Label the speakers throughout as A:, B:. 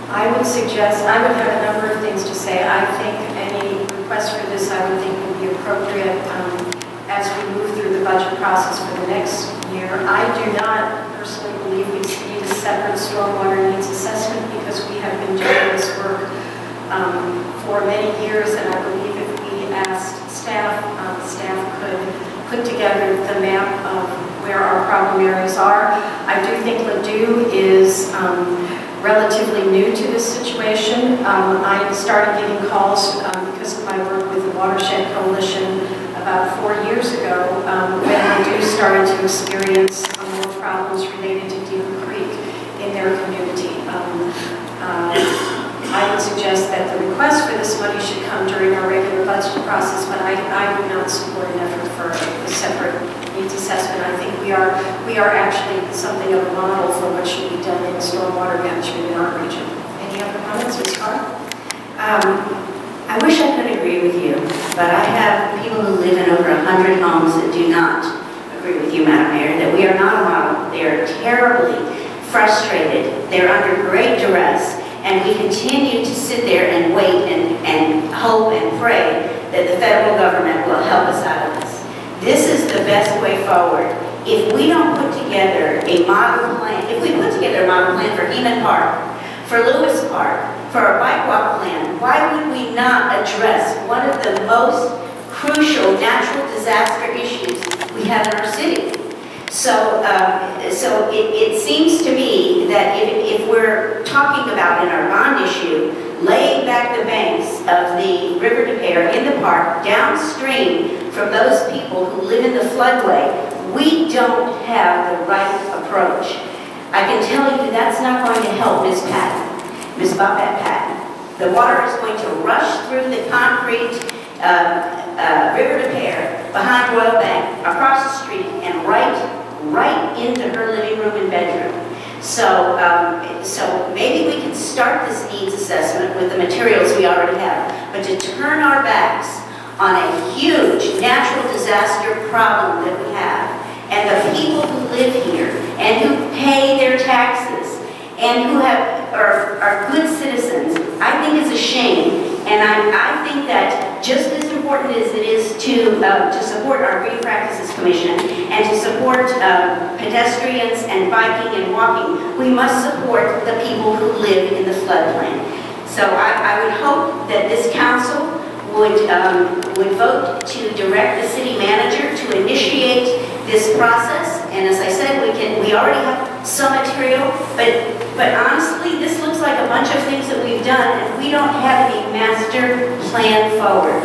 A: I would suggest, I would have a number of things to say. I think any request for this, I would think would be appropriate as we move through the budget process for the next year. I do not personally believe we need a separate stormwater needs assessment because we have been doing this work for many years, and I believe if we asked staff, staff could put together the map of where our problem areas are. I do think Ladue is relatively new to this situation. I started getting calls because of my work with the Watershed Coalition about 4 years ago when Ladue started to experience more problems related to Deep Creek in their community. I would suggest that the request for this money should come during our regular budget process, but I would not support an effort for a separate needs assessment. I think we are actually something of a model for what should be done in stormwater management in our region. Any other comments, Ms. Carr?
B: I wish I could agree with you, but I have people who live in over 100 homes that do not agree with you, Madam Mayor, that we are not a model. They are terribly frustrated. They're under great duress. And we continue to sit there and wait and hope and pray that the federal government will help us out of this. This is the best way forward. If we don't put together a model plan, if we put together a model plan for Heman Park, for Lewis Park, for our bike walk plan, why would we not address one of the most crucial natural disaster issues we have in our city? So, it seems to me that if we're talking about in our bond issue, laying back the banks of the River DesPeres in the park downstream from those people who live in the floodway, we don't have the right approach. I can tell you that's not going to help Ms. Patton, Ms. Bobette Patton. The water is going to rush through the concrete River DesPeres behind Royal Bank, across the street, and right into her living room and bedroom. So maybe we can start this needs assessment with the materials we already have, but to turn our backs on a huge natural disaster problem that we have, and the people who live here, and who pay their taxes, and who are good citizens, I think is a shame. And I think that just as important as it is to support our Green Practices Commission and to support pedestrians and biking and walking, we must support the people who live in the floodplain. So I would hope that this council would vote to direct the city manager to initiate this process. And as I said, we already have some material, but honestly, this looks like a bunch of things that we've done, and we don't have a master plan forward.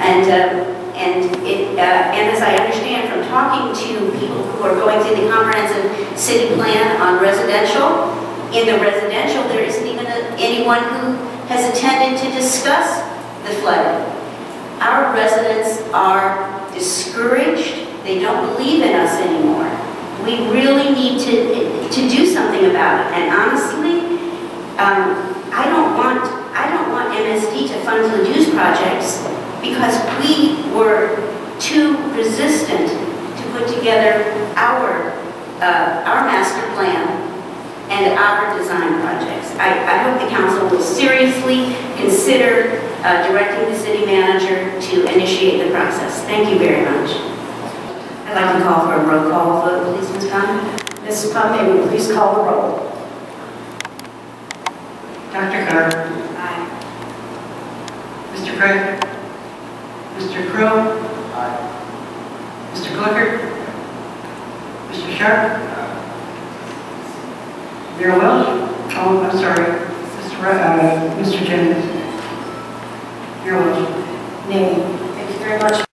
B: And as I understand from talking to people who are going through the comprehensive city plan on residential, in the residential there isn't even anyone who has attended to discuss the flooding. Our residents are discouraged. They don't believe in us anymore. We really need to do something about it. And honestly, I don't want MSD to fund Ladue's projects because we were too resistant to put together our master plan and our design projects. I hope the council will seriously consider directing the city manager to initiate the process. Thank you very much. I'd like to call for a roll call vote, please, Ms. Pond.
A: Ms. Pond, may we please call the roll?
C: Dr. Carr.
B: Aye.
C: Mr. Craig. Mr. Crow.
D: Aye.
C: Mr. Glicker. Mr. Sharp. Mayor Welch. Oh, I'm sorry. Mr. Jennings. Mayor Welch.
A: Nay. Thank you very much.